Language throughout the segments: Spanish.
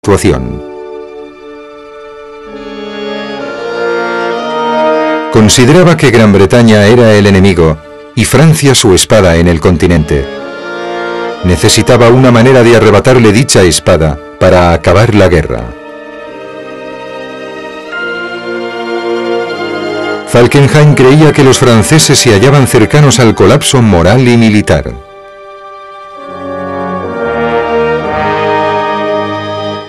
actuación. Consideraba que Gran Bretaña era el enemigo y Francia su espada en el continente. Necesitaba una manera de arrebatarle dicha espada para acabar la guerra. Falkenhayn creía que los franceses se hallaban cercanos al colapso moral y militar.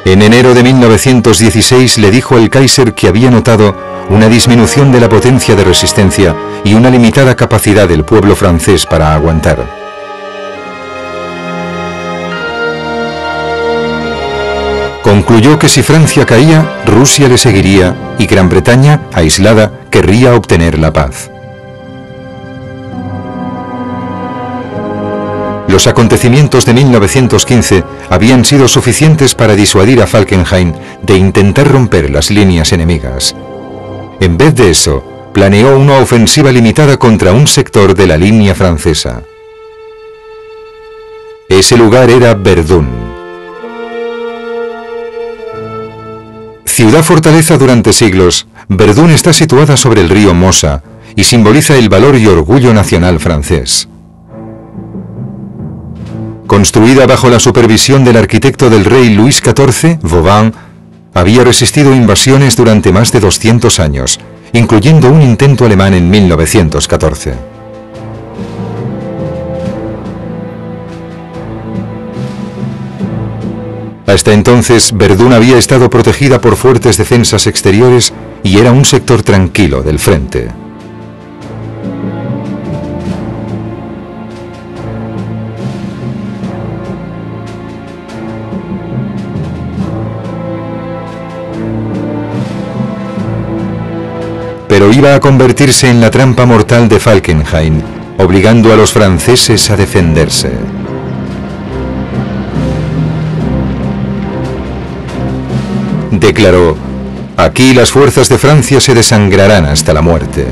En enero de 1916 le dijo al Kaiser que había notado una disminución de la potencia de resistencia y una limitada capacidad del pueblo francés para aguantar. Concluyó que si Francia caía, Rusia le seguiría y Gran Bretaña, aislada, querría obtener la paz. Los acontecimientos de 1915 habían sido suficientes para disuadir a Falkenhayn de intentar romper las líneas enemigas. En vez de eso, planeó una ofensiva limitada contra un sector de la línea francesa. Ese lugar era Verdún. Ciudad fortaleza durante siglos, Verdún está situada sobre el río Mosa y simboliza el valor y orgullo nacional francés. Construida bajo la supervisión del arquitecto del rey Luis XIV, Vauban, había resistido invasiones durante más de 200 años, incluyendo un intento alemán en 1914. Hasta entonces, Verdún había estado protegida por fuertes defensas exteriores y era un sector tranquilo del frente. Pero iba a convertirse en la trampa mortal de Falkenhayn, obligando a los franceses a defenderse. Declaró: aquí las fuerzas de Francia se desangrarán hasta la muerte.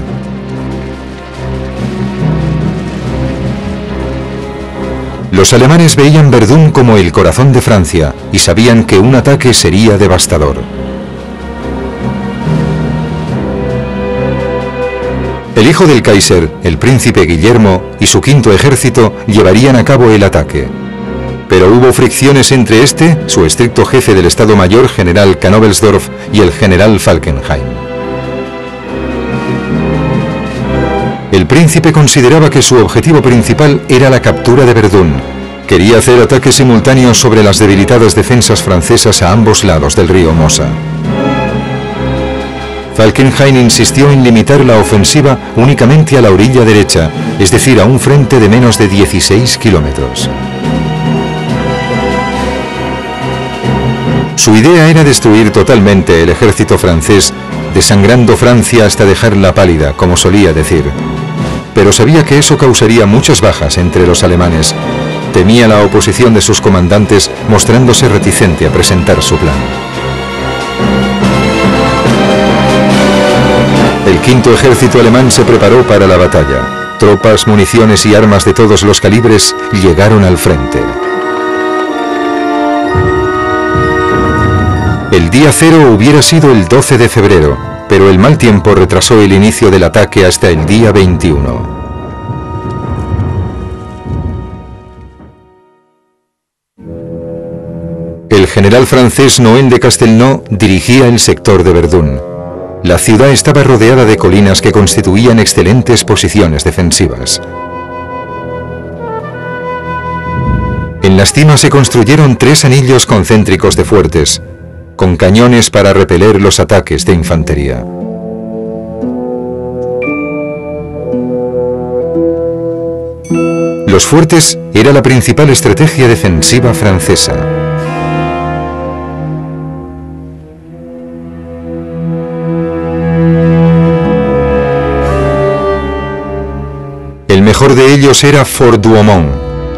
Los alemanes veían Verdún como el corazón de Francia y sabían que un ataque sería devastador. El hijo del Kaiser, el príncipe Guillermo, y su quinto ejército llevarían a cabo el ataque. Pero hubo fricciones entre este, su estricto jefe del Estado Mayor, general Knobelsdorff, y el general Falkenhayn. El príncipe consideraba que su objetivo principal era la captura de Verdún. Quería hacer ataques simultáneos sobre las debilitadas defensas francesas a ambos lados del río Mosa. Falkenhayn insistió en limitar la ofensiva únicamente a la orilla derecha, es decir, a un frente de menos de 16 kilómetros. Su idea era destruir totalmente el ejército francés, desangrando Francia hasta dejarla pálida, como solía decir. Pero sabía que eso causaría muchas bajas entre los alemanes. Temía la oposición de sus comandantes, mostrándose reticente a presentar su plan. El quinto ejército alemán se preparó para la batalla. Tropas, municiones y armas de todos los calibres llegaron al frente. El día cero hubiera sido el 12 de febrero, pero el mal tiempo retrasó el inicio del ataque hasta el día 21. El general francés Noël de Castelnau dirigía el sector de Verdún. La ciudad estaba rodeada de colinas que constituían excelentes posiciones defensivas. En las cimas se construyeron 3 anillos concéntricos de fuertes, con cañones para repeler los ataques de infantería. Los fuertes era la principal estrategia defensiva francesa. El mejor de ellos era Fort Douaumont,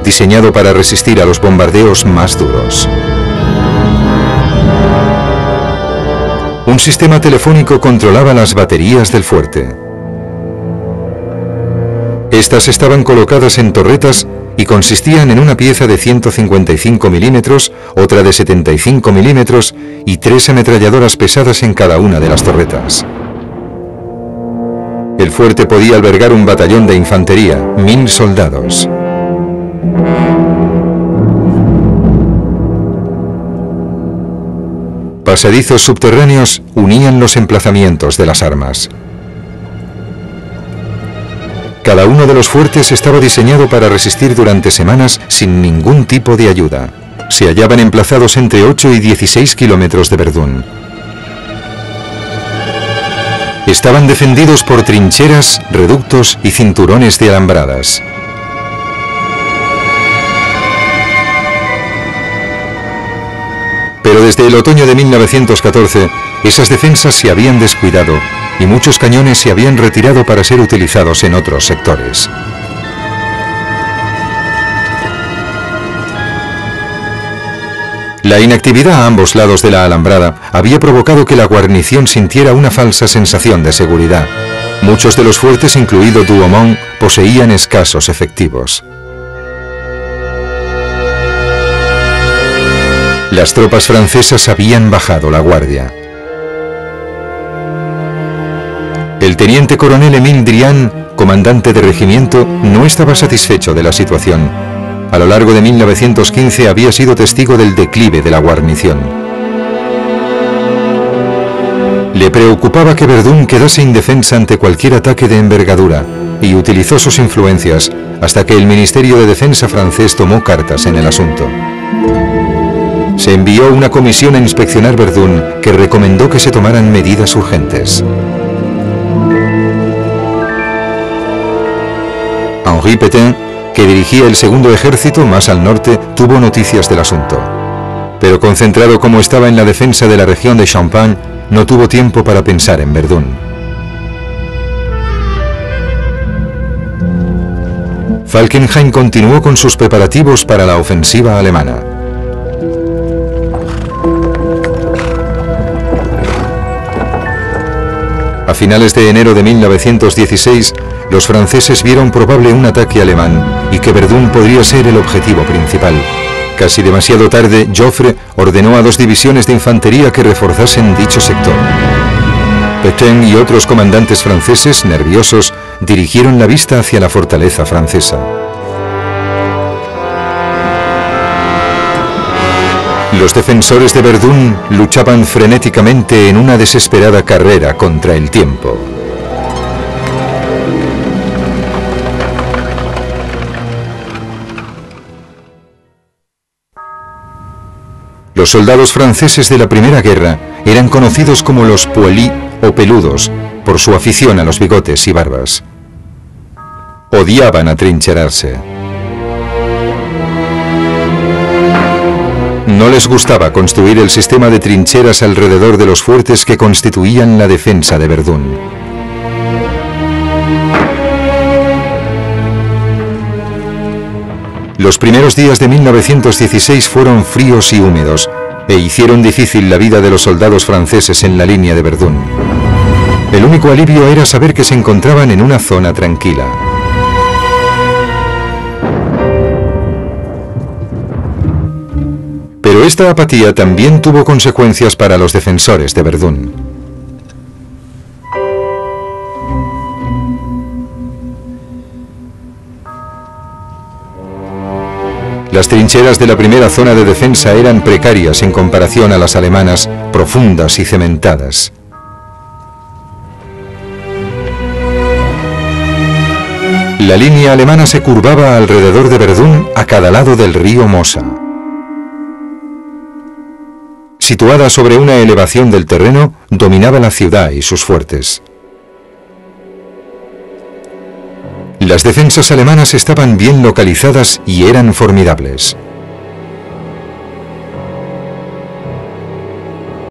diseñado para resistir a los bombardeos más duros. Un sistema telefónico controlaba las baterías del fuerte. Estas estaban colocadas en torretas y consistían en una pieza de 155 milímetros, otra de 75 milímetros y 3 ametralladoras pesadas en cada una de las torretas. El fuerte podía albergar un batallón de infantería, 1000 soldados. Pasadizos subterráneos unían los emplazamientos de las armas. Cada uno de los fuertes estaba diseñado para resistir durante semanas sin ningún tipo de ayuda. Se hallaban emplazados entre 8 y 16 kilómetros de Verdún. Estaban defendidos por trincheras, reductos y cinturones de alambradas. Pero desde el otoño de 1914, esas defensas se habían descuidado y muchos cañones se habían retirado para ser utilizados en otros sectores. La inactividad a ambos lados de la alambrada había provocado que la guarnición sintiera una falsa sensación de seguridad. Muchos de los fuertes, incluido Douaumont, poseían escasos efectivos. Las tropas francesas habían bajado la guardia. El teniente coronel Émile Drian, comandante de regimiento, no estaba satisfecho de la situación. A lo largo de 1915 había sido testigo del declive de la guarnición. Le preocupaba que Verdún quedase indefensa ante cualquier ataque de envergadura y utilizó sus influencias hasta que el Ministerio de Defensa francés tomó cartas en el asunto. Se envió una comisión a inspeccionar Verdún que recomendó que se tomaran medidas urgentes. Henri Pétain, que dirigía el segundo ejército más al norte, tuvo noticias del asunto. Pero concentrado como estaba en la defensa de la región de Champagne, no tuvo tiempo para pensar en Verdún. Falkenhayn continuó con sus preparativos para la ofensiva alemana. A finales de enero de 1916, los franceses vieron probable un ataque alemán y que Verdún podría ser el objetivo principal. Casi demasiado tarde, Joffre ordenó a 2 divisiones de infantería que reforzasen dicho sector. Pétain y otros comandantes franceses, nerviosos, dirigieron la vista hacia la fortaleza francesa. Los defensores de Verdún luchaban frenéticamente en una desesperada carrera contra el tiempo. Los soldados franceses de la Primera Guerra eran conocidos como los poilus o peludos por su afición a los bigotes y barbas. Odiaban atrincherarse. No les gustaba construir el sistema de trincheras alrededor de los fuertes que constituían la defensa de Verdún. Los primeros días de 1916 fueron fríos y húmedos e hicieron difícil la vida de los soldados franceses en la línea de Verdún. El único alivio era saber que se encontraban en una zona tranquila. Pero esta apatía también tuvo consecuencias para los defensores de Verdún. Las trincheras de la primera zona de defensa eran precarias en comparación a las alemanas, profundas y cementadas. La línea alemana se curvaba alrededor de Verdún a cada lado del río Mosa. Situada sobre una elevación del terreno, dominaba la ciudad y sus fuertes. Las defensas alemanas estaban bien localizadas y eran formidables.